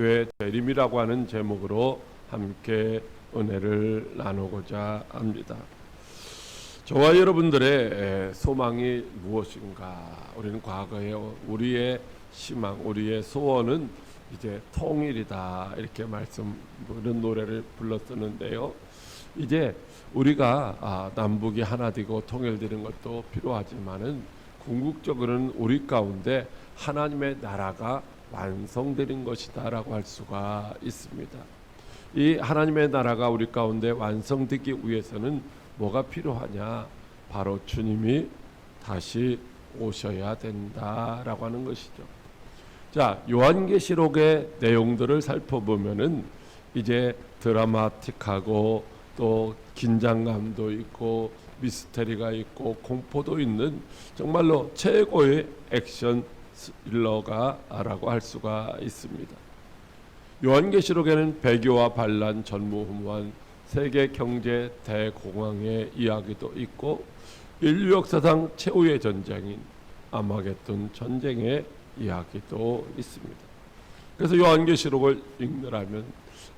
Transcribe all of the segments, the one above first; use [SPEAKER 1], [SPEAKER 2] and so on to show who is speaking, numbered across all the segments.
[SPEAKER 1] 교회 재림이라고 하는 제목으로 함께 은혜를 나누고자 합니다. 저와 여러분들의 소망이 무엇인가? 우리는 과거에 우리의 희망, 우리의 소원은 이제 통일이다 이렇게 이런 노래를 불렀었는데요. 이제 우리가 남북이 하나 되고 통일되는 것도 필요하지만은 궁극적으로는 우리 가운데 하나님의 나라가 완성되는 것이다라고 할 수가 있습니다. 이 하나님의 나라가 우리 가운데 완성되기 위해서는 뭐가 필요하냐? 바로 주님이 다시 오셔야 된다라고 하는 것이죠. 자, 요한계시록의 내용들을 살펴보면은 이제 드라마틱하고 또 긴장감도 있고 미스터리가 있고 공포도 있는 정말로 최고의 액션 스릴러가라고 할 수가 있습니다. 요한계시록에는 배교와 반란, 전무후무한 세계 경제 대공황의 이야기도 있고 인류 역사상 최후의 전쟁인 아마겟돈 전쟁의 이야기도 있습니다. 그래서 요한계시록을 읽느라면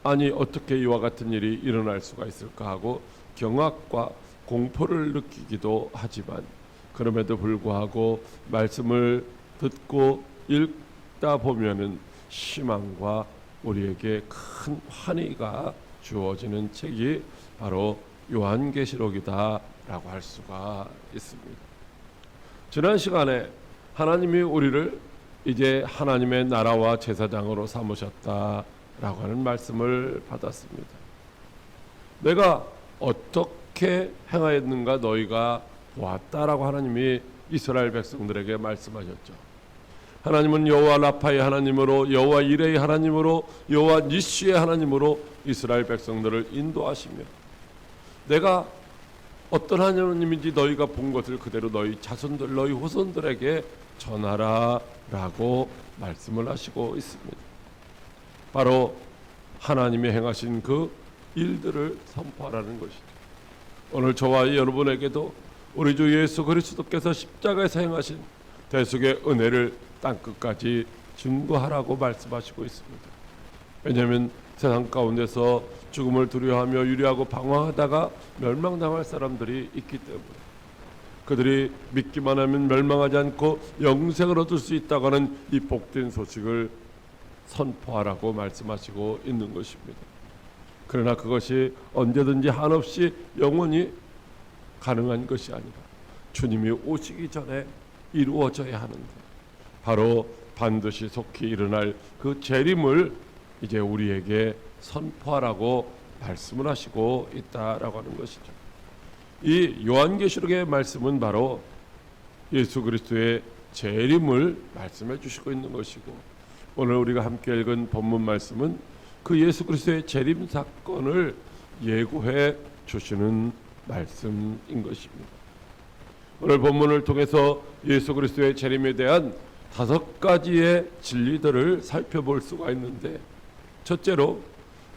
[SPEAKER 1] 아니 어떻게 이와 같은 일이 일어날 수가 있을까 하고 경악과 공포를 느끼기도 하지만 그럼에도 불구하고 말씀을 듣고 읽다 보면은 희망과 우리에게 큰 환희가 주어지는 책이 바로 요한계시록이다라고 할 수가 있습니다. 지난 시간에 하나님이 우리를 이제 하나님의 나라와 제사장으로 삼으셨다라고 하는 말씀을 받았습니다. 내가 어떻게 행하였는가 너희가 보았다라고 하나님이 이스라엘 백성들에게 말씀하셨죠. 하나님은 여호와 라파의 하나님으로, 여호와 이레의 하나님으로, 여호와 니시의 하나님으로 이스라엘 백성들을 인도하시며 내가 어떤 하나님인지 너희가 본 것을 그대로 너희 자손들, 너희 후손들에게 전하라라고 말씀을 하시고 있습니다. 바로 하나님이 행하신 그 일들을 선포하라는 것이죠. 오늘 저와 여러분에게도 우리 주 예수 그리스도께서 십자가에서 행하신 대속의 은혜를 땅끝까지 증거하라고 말씀하시고 있습니다. 왜냐하면 세상 가운데서 죽음을 두려워하며 유리하고 방황하다가 멸망당할 사람들이 있기 때문에 그들이 믿기만 하면 멸망하지 않고 영생을 얻을 수 있다고 하는 이 복된 소식을 선포하라고 말씀하시고 있는 것입니다. 그러나 그것이 언제든지 한없이 영원히 가능한 것이 아니라 주님이 오시기 전에 이루어져야 하는데 바로 반드시 속히 일어날 그 재림을 이제 우리에게 선포하라고 말씀을 하시고 있다라고 하는 것이죠. 이 요한계시록의 말씀은 바로 예수 그리스도의 재림을 말씀해 주시고 있는 것이고 오늘 우리가 함께 읽은 본문 말씀은 그 예수 그리스도의 재림 사건을 예고해 주시는 말씀인 것입니다. 오늘 본문을 통해서 예수 그리스도의 재림에 대한 5가지의 진리들을 살펴볼 수가 있는데 첫째로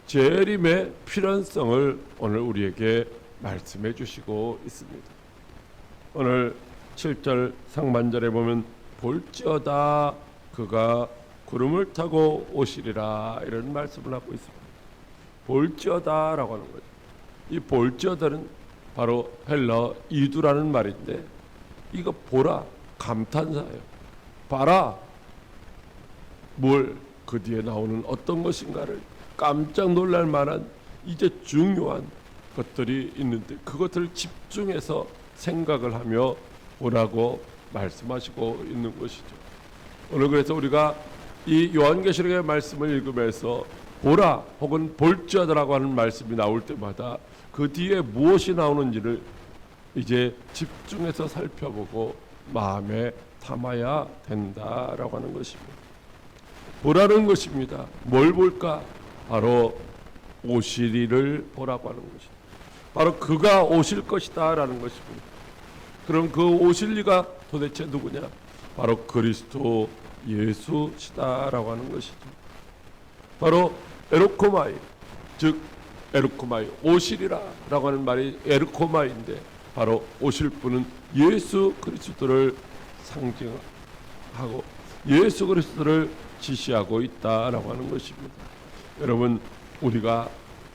[SPEAKER 1] 재림의 필연성을 오늘 우리에게 말씀해 주시고 있습니다. 오늘 7절 상반절에 보면 볼지어다 그가 구름을 타고 오시리라 이런 말씀을 하고 있습니다. 볼지어다라고 하는 거죠. 이 볼지어다는 바로 헬러 이두라는 말인데 이거 보라 감탄사예요. 봐라 뭘 그 뒤에 나오는 어떤 것인가를 깜짝 놀랄 만한 이제 중요한 것들이 있는데 그것들을 집중해서 생각을 하며 보라고 말씀하시고 있는 것이죠. 오늘 그래서 우리가 이 요한계시록의 말씀을 읽으면서 보라 혹은 볼지어다라고 하는 말씀이 나올 때마다 그 뒤에 무엇이 나오는지를 이제 집중해서 살펴보고 마음에 담아야 된다라고 하는 것입니다. 보라는 것입니다. 뭘 볼까? 바로 오시리를 보라고 하는 것입니다. 바로 그가 오실 것이다 라는 것입니다. 그럼 그 오실 이가 도대체 누구냐? 바로 그리스도 예수시다라고 하는 것이죠. 바로 에르코마이, 즉 에르코마이 오시리라라고 하는 말이 에르코마인데 바로 오실 분은 예수 그리스도를 상징하고 예수 그리스도를 지시하고 있다라고 하는 것입니다. 여러분, 우리가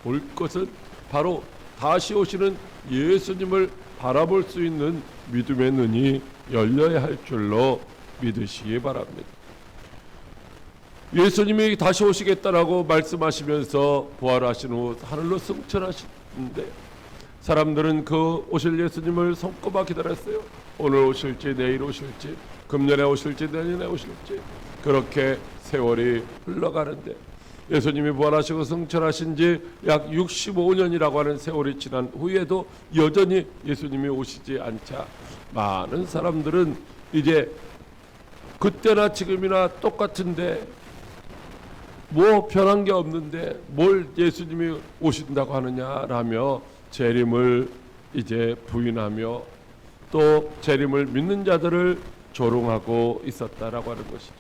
[SPEAKER 1] 볼 것은 바로 다시 오시는 예수님을 바라볼 수 있는 믿음의 눈이 열려야 할 줄로 믿으시기 바랍니다. 예수님이 다시 오시겠다라고 말씀하시면서 부활하신 후 하늘로 승천하시는데 사람들은 그 오실 예수님을 손꼽아 기다렸어요. 오늘 오실지 내일 오실지 금년에 오실지 내년에 오실지 그렇게 세월이 흘러가는데 예수님이 부활하시고 승천하신 지 약 65년이라고 하는 세월이 지난 후에도 여전히 예수님이 오시지 않자 많은 사람들은 이제 그때나 지금이나 똑같은데 뭐 변한 게 없는데 뭘 예수님이 오신다고 하느냐라며 재림을 이제 부인하며 또 재림을 믿는 자들을 조롱하고 있었다라고 하는 것이죠.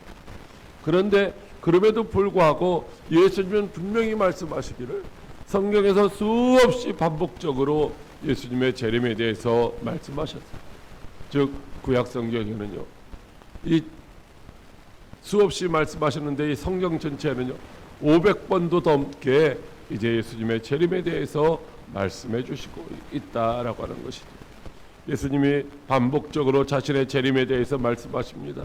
[SPEAKER 1] 그런데 그럼에도 불구하고 예수님은 분명히 말씀하시기를 성경에서 수없이 반복적으로 예수님의 재림에 대해서 말씀하셨어요. 즉 구약 성경에는요, 이 수없이 말씀하셨는데 이 성경 전체에는요 500번도 넘게 이제 예수님의 재림에 대해서 말씀해 주시고 있다라고 하는 것이죠. 예수님이 반복적으로 자신의 재림에 대해서 말씀하십니다.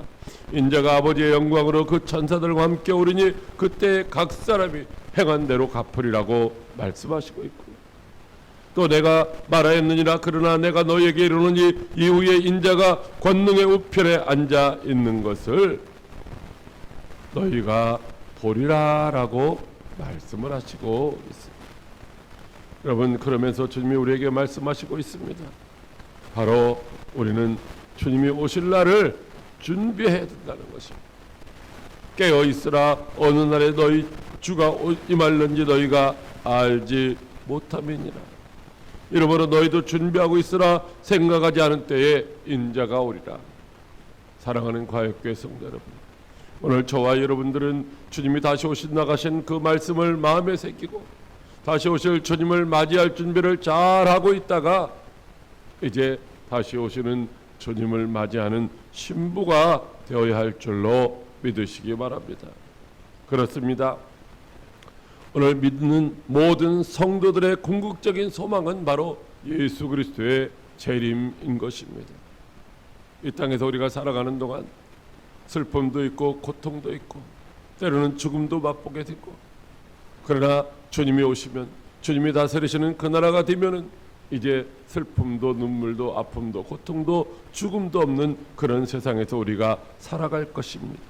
[SPEAKER 1] 인자가 아버지의 영광으로 그 천사들과 함께 오르니 그때 각 사람이 행한 대로 갚으리라고 말씀하시고 있고요. 또 내가 말하였느니라 그러나 내가 너희에게 이르노니 이후에 인자가 권능의 우편에 앉아 있는 것을 너희가 보리라라고 말씀을 하시고 있습니다. 여러분, 그러면서 주님이 우리에게 말씀하시고 있습니다. 바로 우리는 주님이 오실 날을 준비해야 된다는 것입니다. 깨어 있으라 어느 날에 너희 주가 임할는지 너희가 알지 못함이니라. 이러므로 너희도 준비하고 있으라. 생각하지 않은 때에 인자가 오리라. 사랑하는 과역교회 성도 여러분, 오늘 저와 여러분들은 주님이 다시 오신다 하신 그 말씀을 마음에 새기고 다시 오실 주님을 맞이할 준비를 잘하고 있다가 이제 다시 오시는 주님을 맞이하는 신부가 되어야 할 줄로 믿으시기 바랍니다. 그렇습니다. 오늘 믿는 모든 성도들의 궁극적인 소망은 바로 예수 그리스도의 재림인 것입니다. 이 땅에서 우리가 살아가는 동안 슬픔도 있고 고통도 있고 때로는 죽음도 맛보게 되고, 그러나 주님이 오시면 주님이 다스리시는 그 나라가 되면은 이제 슬픔도 눈물도 아픔도 고통도 죽음도 없는 그런 세상에서 우리가 살아갈 것입니다.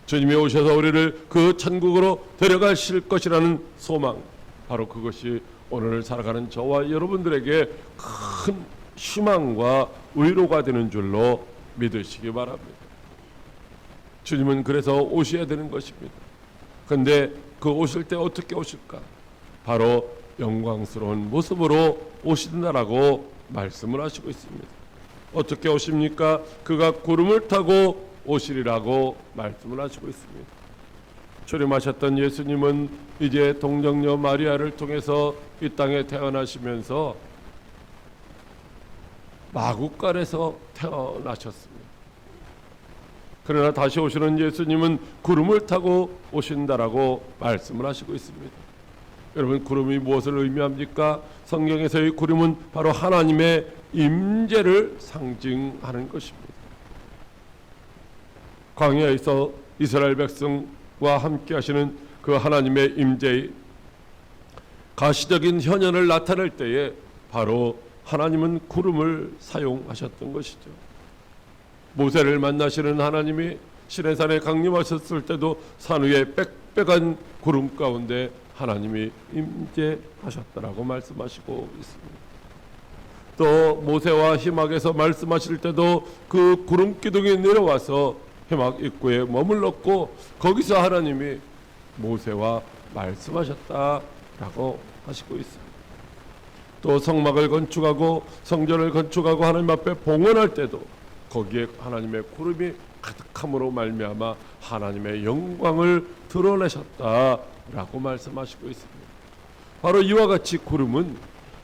[SPEAKER 1] 주님이 오셔서 우리를 그 천국으로 데려가실 것이라는 소망, 바로 그것이 오늘 살아가는 저와 여러분들에게 큰 희망과 위로가 되는 줄로 믿으시기 바랍니다. 주님은 그래서 오셔야 되는 것입니다. 그런데 그 오실 때 어떻게 오실까? 바로 영광스러운 모습으로 오신다라고 말씀을 하시고 있습니다. 어떻게 오십니까? 그가 구름을 타고 오시리라고 말씀을 하시고 있습니다. 출임하셨던 예수님은 이제 동정녀 마리아를 통해서 이 땅에 태어나시면서 마구간에서 태어나셨습니다. 그러나 다시 오시는 예수님은 구름을 타고 오신다라고 말씀을 하시고 있습니다. 여러분, 구름이 무엇을 의미합니까? 성경에서의 구름은 바로 하나님의 임재를 상징하는 것입니다. 광야에서 이스라엘 백성과 함께 하시는 그 하나님의 임재의 가시적인 현현을 나타낼 때에 바로 하나님은 구름을 사용하셨던 것이죠. 모세를 만나시는 하나님이 시내산에 강림하셨을 때도 산 위에 빽빽한 구름 가운데 하나님이 임재하셨다라고 말씀하시고 있습니다. 또 모세와 희막에서 말씀하실 때도 그 구름 기둥이 내려와서 희막 입구에 머물렀고 거기서 하나님이 모세와 말씀하셨다라고 하시고 있습니다. 또 성막을 건축하고 성전을 건축하고 하나님 앞에 봉헌할 때도 거기에 하나님의 구름이 가득함으로 말미암아 하나님의 영광을 드러내셨다라고 말씀하시고 있습니다. 바로 이와 같이 구름은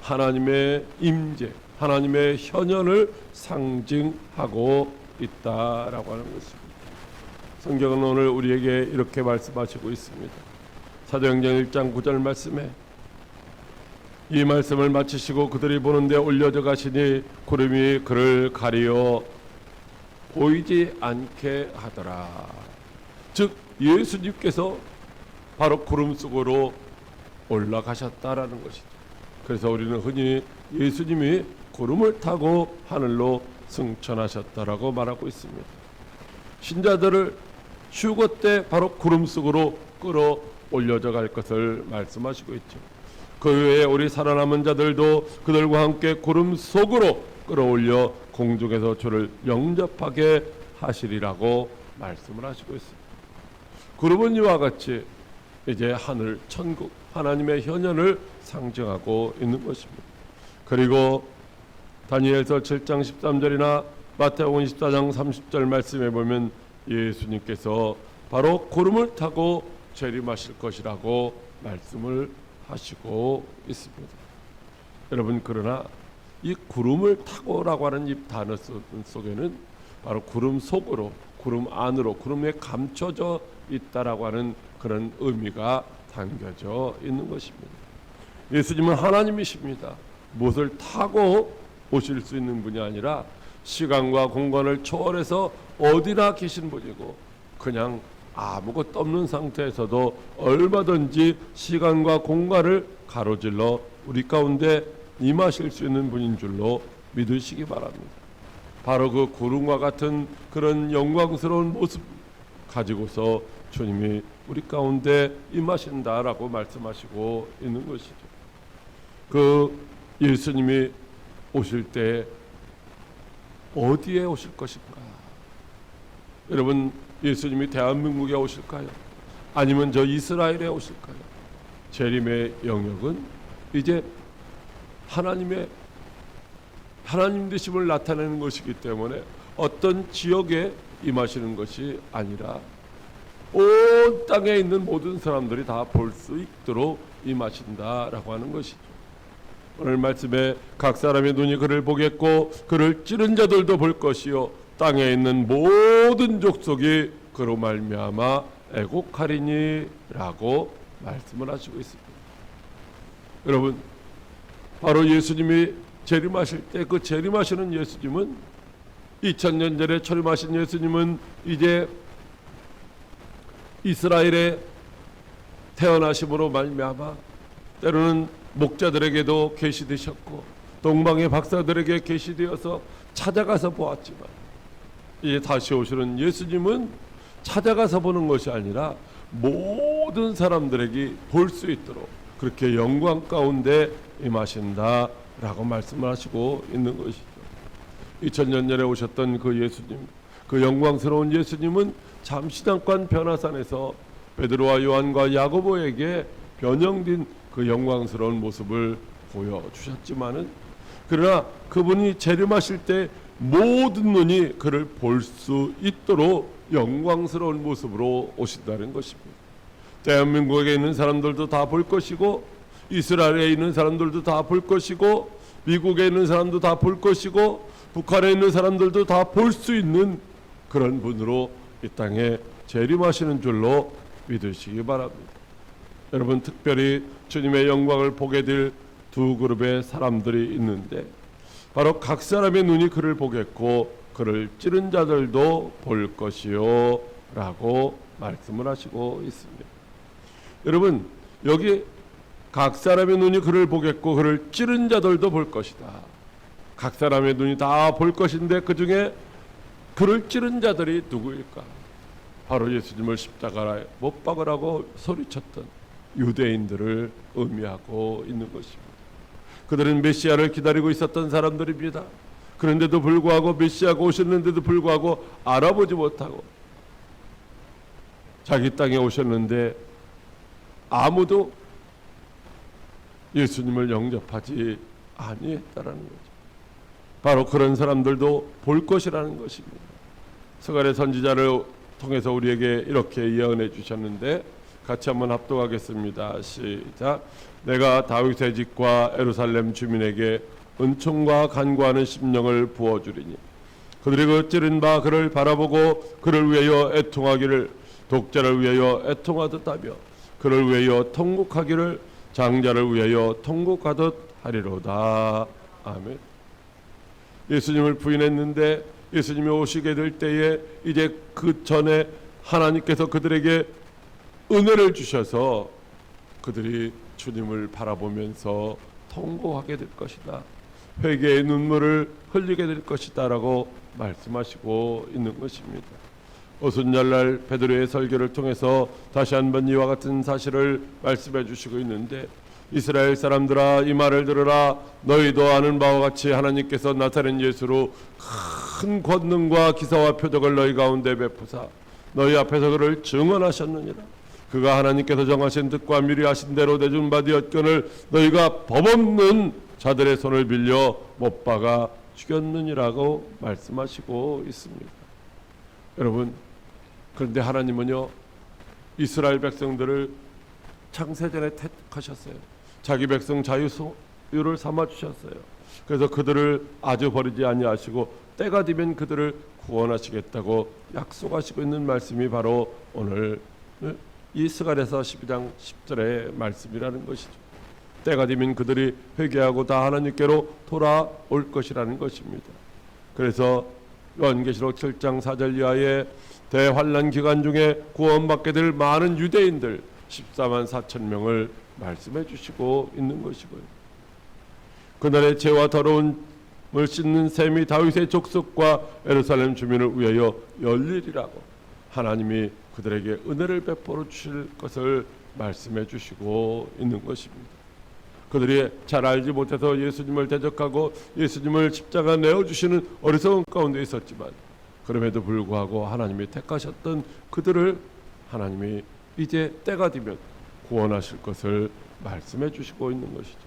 [SPEAKER 1] 하나님의 임재, 하나님의 현현을 상징하고 있다라고 하는 것입니다. 성경은 오늘 우리에게 이렇게 말씀하시고 있습니다. 사도행전 1장 9절 말씀에 이 말씀을 마치시고 그들이 보는데 올려져 가시니 구름이 그를 가리어 보이지 않게 하더라. 즉 예수님께서 바로 구름 속으로 올라가셨다라는 것이죠. 그래서 우리는 흔히 예수님이 구름을 타고 하늘로 승천하셨다라고 말하고 있습니다. 신자들을 휴거 때 바로 구름 속으로 끌어 올려져 갈 것을 말씀하시고 있죠. 그 외에 우리 살아남은 자들도 그들과 함께 구름 속으로 끌어올려 공중에서 주를 영접하게 하시리라고 말씀을 하시고 있습니다. 구름은 이와 같이 이제 하늘, 천국, 하나님의 현현을 상징하고 있는 것입니다. 그리고 다니엘서 7장 13절이나 마태복음 24장 30절 말씀에 보면 예수님께서 바로 구름을 타고 재림하실 것이라고 말씀을 하시고 있습니다. 여러분, 그러나 이 구름을 타고라고 하는 이 단어 속에는 바로 구름 속으로, 구름 안으로, 구름에 감춰져 있다라고 하는 그런 의미가 담겨져 있는 것입니다. 예수님은 하나님이십니다. 무엇을 타고 오실 수 있는 분이 아니라 시간과 공간을 초월해서 어디나 계신 분이고, 그냥 아무것도 없는 상태에서도 얼마든지 시간과 공간을 가로질러 우리 가운데 임하실 수 있는 분인 줄로 믿으시기 바랍니다. 바로 그 구름과 같은 그런 영광스러운 모습 가지고서 주님이 우리 가운데 임하신다라고 말씀하시고 있는 것이죠. 그 예수님이 오실 때 어디에 오실 것인가? 여러분, 예수님이 대한민국에 오실까요? 아니면 저 이스라엘에 오실까요? 재림의 영역은 이제 하나님 되심을 나타내는 것이기 때문에 어떤 지역에 임하시는 것이 아니라 온 땅에 있는 모든 사람들이 다 볼 수 있도록 임하신다라고 하는 것이죠. 오늘 말씀에 각 사람의 눈이 그를 보겠고 그를 찌른 자들도 볼 것이요 땅에 있는 모든 족속이 그로 말미암아 애곡하리니라고 말씀을 하시고 있습니다. 여러분, 바로 예수님이 재림하실 때 그 재림하시는 예수님은 2000년 전에 철임하신 예수님은 이제 이스라엘에 태어나심으로 말미암아 때로는 목자들에게도 계시되셨고 동방의 박사들에게 계시되어서 찾아가서 보았지만 이제 다시 오시는 예수님은 찾아가서 보는 것이 아니라 모든 사람들에게 볼 수 있도록 그렇게 영광 가운데 임하신다라고 말씀을 하시고 있는 것이죠. 2000년 전에 오셨던 그 예수님, 그 영광스러운 예수님은 잠시 잠깐 변화산에서 베드로와 요한과 야고보에게 변형된 그 영광스러운 모습을 보여주셨지만은, 그러나 그분이 재림하실 때 모든 눈이 그를 볼 수 있도록 영광스러운 모습으로 오신다는 것입니다. 대한민국에 있는 사람들도 다 볼 것이고, 이스라엘에 있는 사람들도 다 볼 것이고, 미국에 있는 사람도 다 볼 것이고, 북한에 있는 사람들도 다 볼 수 있는 그런 분으로 이 땅에 재림하시는 줄로 믿으시기 바랍니다. 여러분, 특별히 주님의 영광을 보게 될 두 그룹의 사람들이 있는데, 바로 각 사람의 눈이 그를 보겠고 그를 찌른 자들도 볼 것이요 라고 말씀을 하시고 있습니다. 여러분, 여기 각 사람의 눈이 그를 보겠고 그를 찌른 자들도 볼 것이다. 각 사람의 눈이 다 볼 것인데 그 중에 그를 찌른 자들이 누구일까? 바로 예수님을 십자가에 못 박으라고 소리쳤던 유대인들을 의미하고 있는 것입니다. 그들은 메시아를 기다리고 있었던 사람들입니다. 그런데도 불구하고 메시아가 오셨는데도 불구하고 알아보지 못하고 자기 땅에 오셨는데 아무도 예수님을 영접하지 아니했다라는 거죠. 바로 그런 사람들도 볼 것이라는 것입니다. 스가랴 선지자를 통해서 우리에게 이렇게 예언해 주셨는데, 같이 한번 합독하겠습니다. 시작. 내가 다윗의 집과 예루살렘 주민에게 은총과 간구하는 심령을 부어주리니 그들이 그 찌른 바 그를 바라보고 그를 위하여 애통하기를 독자를 위하여 애통하듯 하며 그를 위하여 통곡하기를 장자를 위하여 통곡하듯 하리로다. 아멘. 예수님을 부인했는데 예수님이 오시게 될 때에 이제 그 전에 하나님께서 그들에게 은혜를 주셔서 그들이 주님을 바라보면서 통곡하게 될 것이다. 회개의 눈물을 흘리게 될 것이다 라고 말씀하시고 있는 것입니다. 오순절날 베드로의 설교를 통해서 다시 한번 이와 같은 사실을 말씀해 주시고 있는데 이스라엘 사람들아 이 말을 들으라. 너희도 아는 바와 같이 하나님께서 나타낸 예수로 큰 권능과 기사와 표적을 너희 가운데 베푸사 너희 앞에서 그를 증언하셨느니라. 그가 하나님께서 정하신 뜻과 미리 하신 대로 내준 바 되었거늘 너희가 법없는 자들의 손을 빌려 못 박아 죽였느니라고 말씀하시고 있습니다. 여러분, 그런데 하나님은요 이스라엘 백성들을 창세전에 택하셨어요. 자기 백성 자유를 삼아 주셨어요. 그래서 그들을 아주 버리지 아니하시고 때가 되면 그들을 구원하시겠다고 약속하시고 있는 말씀이 바로 오늘 이 스가랴서 12장 10절의 말씀이라는 것이죠. 때가 되면 그들이 회개하고 다 하나님께로 돌아올 것이라는 것입니다. 그래서 요한계시록 7장 4절 이하에 대환란 기간 중에 구원받게 될 많은 유대인들 14만 4천 명을 말씀해 주시고 있는 것이고요. 그날의 죄와 더러움을 씻는 셈이 다윗의 족속과 예루살렘 주민을 위하여 열리리라고 하나님이 그들에게 은혜를 베풀어 주실 것을 말씀해 주시고 있는 것입니다. 그들이 잘 알지 못해서 예수님을 대적하고 예수님을 십자가 내어주시는 어리석은 가운데 있었지만 그럼에도 불구하고 하나님이 택하셨던 그들을 하나님이 이제 때가 되면 구원하실 것을 말씀해 주시고 있는 것이죠.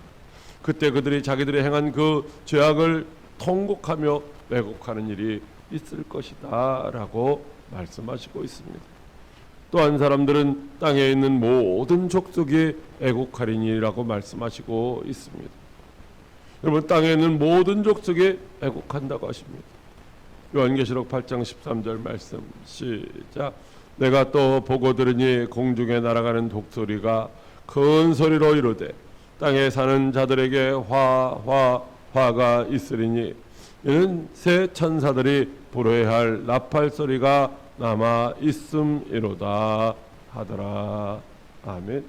[SPEAKER 1] 그때 그들이 자기들이 행한 그 죄악을 통곡하며 왜곡하는 일이 있을 것이다 라고 말씀하시고 있습니다. 또한 사람들은 땅에 있는 모든 족속이 애곡하리니라고 말씀하시고 있습니다. 여러분, 땅에 있는 모든 족속이 애곡한다고 하십니다. 요한계시록 8장 13절 말씀 시작. 내가 또 보고 들으니 공중에 날아가는 독소리가 큰 소리로 이르되 땅에 사는 자들에게 화가 있으리니 이는 새 천사들이 부르어야 할 나팔 소리가 남아 있음이로다 하더라. 아멘.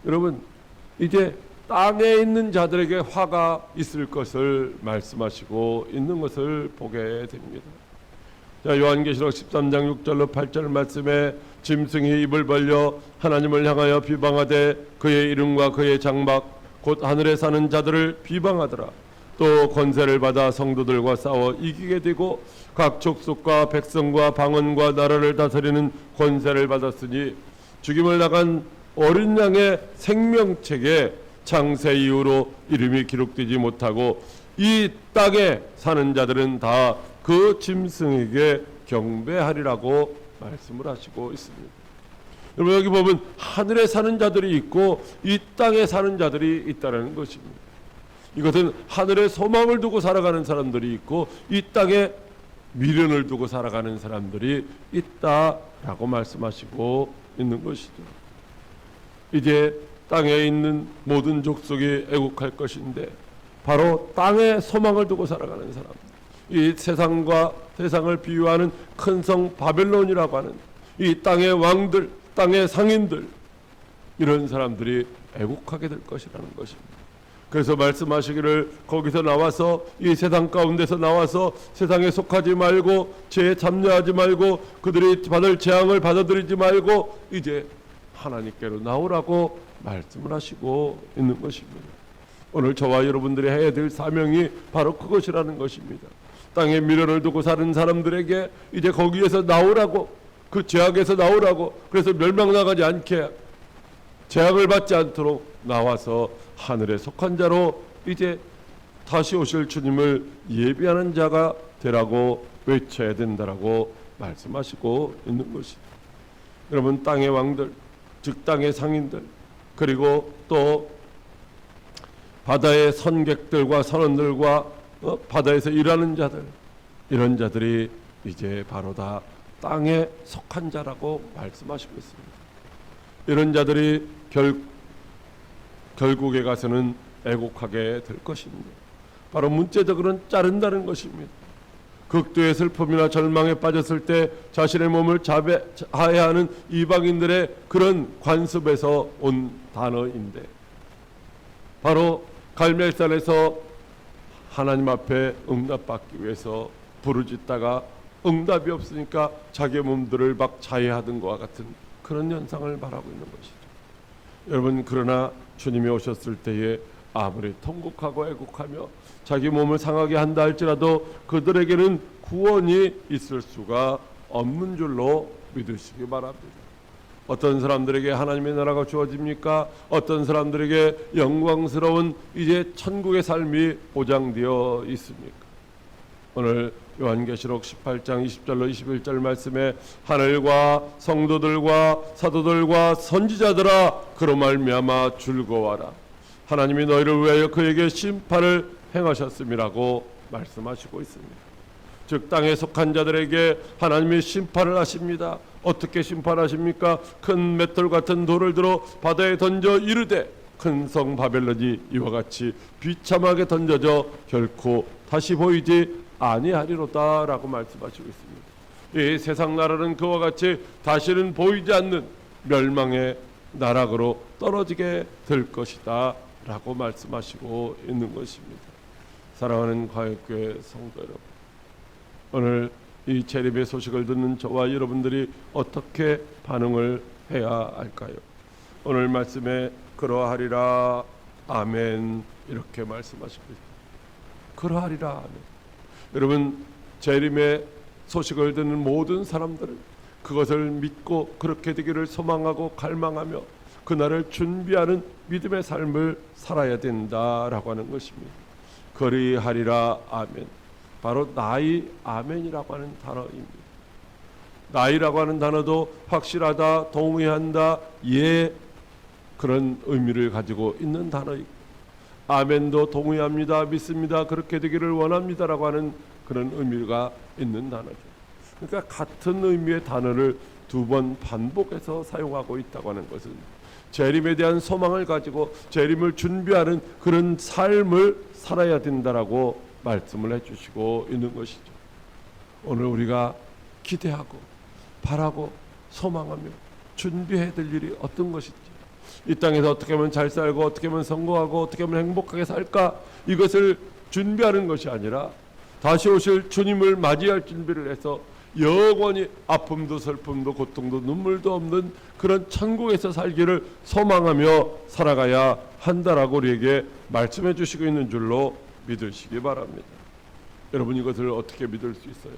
[SPEAKER 1] 여러분, 이제 땅에 있는 자들에게 화가 있을 것을 말씀하시고 있는 것을 보게 됩니다. 자, 요한계시록 13장 6절로 8절 말씀에 짐승이 입을 벌려 하나님을 향하여 비방하되 그의 이름과 그의 장막 곧 하늘에 사는 자들을 비방하더라. 또 권세를 받아 성도들과 싸워 이기게 되고 각 족속과 백성과 방언과 나라를 다스리는 권세를 받았으니 죽임을 당한 어린 양의 생명책에 창세 이후로 이름이 기록되지 못하고 이 땅에 사는 자들은 다 그 짐승에게 경배하리라고 말씀을 하시고 있습니다. 여러분, 여기 보면 하늘에 사는 자들이 있고 이 땅에 사는 자들이 있다는 것입니다. 이것은 하늘에 소망을 두고 살아가는 사람들이 있고 이 땅에 미련을 두고 살아가는 사람들이 있다라고 말씀하시고 있는 것이죠. 이제 땅에 있는 모든 족속이 애국할 것인데 바로 땅에 소망을 두고 살아가는 사람, 이 세상을 비유하는 큰 성 바벨론이라고 하는 이 땅의 왕들, 땅의 상인들, 이런 사람들이 애국하게 될 것이라는 것입니다. 그래서 말씀하시기를 거기서 나와서 이 세상 가운데서 나와서 세상에 속하지 말고 죄에 참여하지 말고 그들이 받을 재앙을 받아들이지 말고 이제 하나님께로 나오라고 말씀을 하시고 있는 것입니다. 오늘 저와 여러분들이 해야 될 사명이 바로 그것이라는 것입니다. 땅에 미련을 두고 사는 사람들에게 이제 거기에서 나오라고, 그 죄악에서 나오라고, 그래서 멸망나가지 않게 재앙을 받지 않도록 나와서 하늘에 속한 자로 이제 다시 오실 주님을 예비하는 자가 되라고 외쳐야 된다라고 말씀하시고 있는 것이죠. 여러분, 땅의 왕들, 즉 땅의 상인들, 그리고 또 바다의 선객들과 선원들과 바다에서 일하는 자들, 이런 자들이 이제 바로 다 땅에 속한 자라고 말씀하시고 있습니다. 이런 자들이 결국에 가서는 애곡하게 될 것입니다. 바로 문자적으로는 자른다는 것입니다. 극도의 슬픔이나 절망에 빠졌을 때 자신의 몸을 자해해야 하는 이방인들의 그런 관습에서 온 단어인데, 바로 갈멜산에서 하나님 앞에 응답받기 위해서 부르짖다가 응답이 없으니까 자기 몸들을 막 자해하던 것과 같은 그런 현상을 말하고 있는 것이죠. 여러분, 그러나 주님이 오셨을 때에 아무리 통곡하고 애곡하며 자기 몸을 상하게 한다 할지라도 그들에게는 구원이 있을 수가 없는 줄로 믿으시기 바랍니다. 어떤 사람들에게 하나님의 나라가 주어집니까? 어떤 사람들에게 영광스러운 이제 천국의 삶이 보장되어 있습니까? 오늘 요한계시록 18장 20절로 21절 말씀에 하늘과 성도들과 사도들과 선지자들아 그로 말미암아 즐거워하라. 하나님이 너희를 위하여 그에게 심판을 행하셨음이라고 말씀하시고 있습니다. 즉 땅에 속한 자들에게 하나님이 심판을 하십니다. 어떻게 심판하십니까? 큰 맷돌 같은 돌을 들어 바다에 던져 이르되 큰 성 바벨론이 이와 같이 비참하게 던져져 결코 다시 보이지 아니하리로다 라고 말씀하시고 있습니다. 이 세상 나라는 그와 같이 다시는 보이지 않는 멸망의 나락으로 떨어지게 될 것이다 라고 말씀하시고 있는 것입니다. 사랑하는 과역교회 성도 여러분, 오늘 이 재림의 소식을 듣는 저와 여러분들이 어떻게 반응을 해야 할까요? 오늘 말씀에 그러하리라 아멘 이렇게 말씀하십니다. 그러하리라 아멘. 여러분, 재림의 소식을 듣는 모든 사람들은 그것을 믿고 그렇게 되기를 소망하고 갈망하며 그날을 준비하는 믿음의 삶을 살아야 된다라고 하는 것입니다. 그리하리라 아멘. 바로 나의 아멘이라고 하는 단어입니다. 나이라고 하는 단어도 확실하다, 동의한다, 예, 그런 의미를 가지고 있는 단어이고, 아멘도 동의합니다, 믿습니다, 그렇게 되기를 원합니다라고 하는 그런 의미가 있는 단어죠. 그러니까 같은 의미의 단어를 두 번 반복해서 사용하고 있다고 하는 것은 재림에 대한 소망을 가지고 재림을 준비하는 그런 삶을 살아야 된다라고 말씀을 해주시고 있는 것이죠. 오늘 우리가 기대하고 바라고 소망하며 준비해야 될 일이 어떤 것인지, 이 땅에서 어떻게 하면 잘 살고 어떻게 하면 성공하고 어떻게 하면 행복하게 살까, 이것을 준비하는 것이 아니라 다시 오실 주님을 맞이할 준비를 해서 영원히 아픔도 슬픔도 고통도 눈물도 없는 그런 천국에서 살기를 소망하며 살아가야 한다라고 우리에게 말씀해 주시고 있는 줄로 믿으시기 바랍니다. 여러분, 이것을 어떻게 믿을 수 있어요?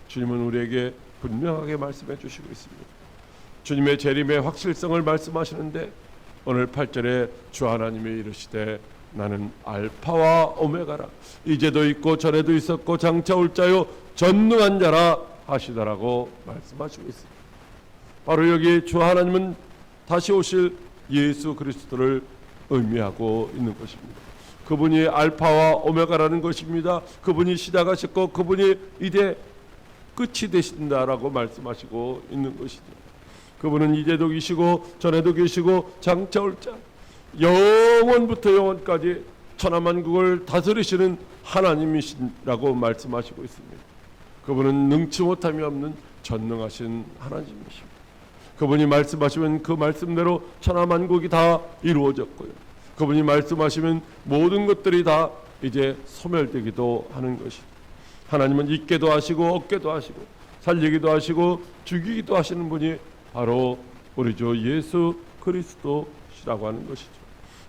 [SPEAKER 1] 주님은 우리에게 분명하게 말씀해 주시고 있습니다. 주님의 재림의 확실성을 말씀하시는데 오늘 8절에 주 하나님이 이르시되 나는 알파와 오메가라, 이제도 있고 전에도 있었고 장차 올 자요 전능한 자라 하시다라고 말씀하시고 있습니다. 바로 여기 주 하나님은 다시 오실 예수 그리스도를 의미하고 있는 것입니다. 그분이 알파와 오메가라는 것입니다. 그분이 시작하셨고 그분이 이제 끝이 되신다라고 말씀하시고 있는 것이죠. 그분은 이제도 계시고 전에도 계시고 장차 올 자, 영원부터 영원까지 천하만국을 다스리시는 하나님이시라고 말씀하시고 있습니다. 그분은 능치 못함이 없는 전능하신 하나님이십니다. 그분이 말씀하시면 그 말씀대로 천하만국이 다 이루어졌고요, 그분이 말씀하시면 모든 것들이 다 이제 소멸되기도 하는 것이죠. 하나님은 있게도 하시고 없게도 하시고 살리기도 하시고 죽이기도 하시는 분이 바로 우리 주 예수 그리스도시라고 하는 것이죠.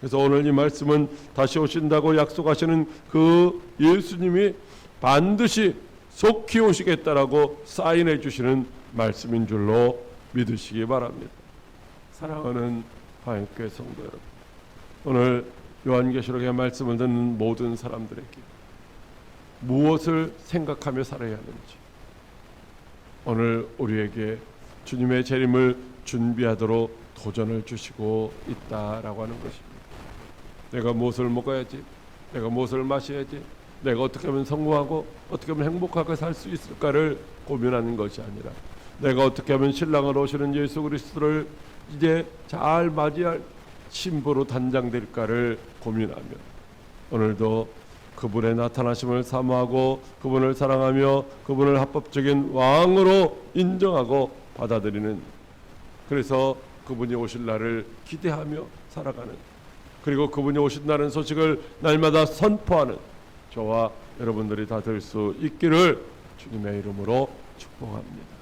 [SPEAKER 1] 그래서 오늘 이 말씀은 다시 오신다고 약속하시는 그 예수님이 반드시 속히 오시겠다라고 사인해 주시는 말씀인 줄로 믿으시기 바랍니다. 사랑하는 화영교회 성도 여러분, 오늘 요한계시록의 말씀을 듣는 모든 사람들에게 무엇을 생각하며 살아야 하는지, 오늘 우리에게 주님의 재림을 준비하도록 도전을 주시고 있다라고 하는 것입니다. 내가 무엇을 먹어야지, 내가 무엇을 마셔야지, 내가 어떻게 하면 성공하고 어떻게 하면 행복하게 살 수 있을까를 고민하는 것이 아니라 내가 어떻게 하면 신랑으로 오시는 예수 그리스도를 이제 잘 맞이할 신부로 단장될까를 고민하며 오늘도 그분의 나타나심을 사모하고 그분을 사랑하며 그분을 합법적인 왕으로 인정하고 받아들이는, 그래서 그분이 오실 날을 기대하며 살아가는, 그리고 그분이 오신다는 소식을 날마다 선포하는 저와 여러분들이 다 될 수 있기를 주님의 이름으로 축복합니다.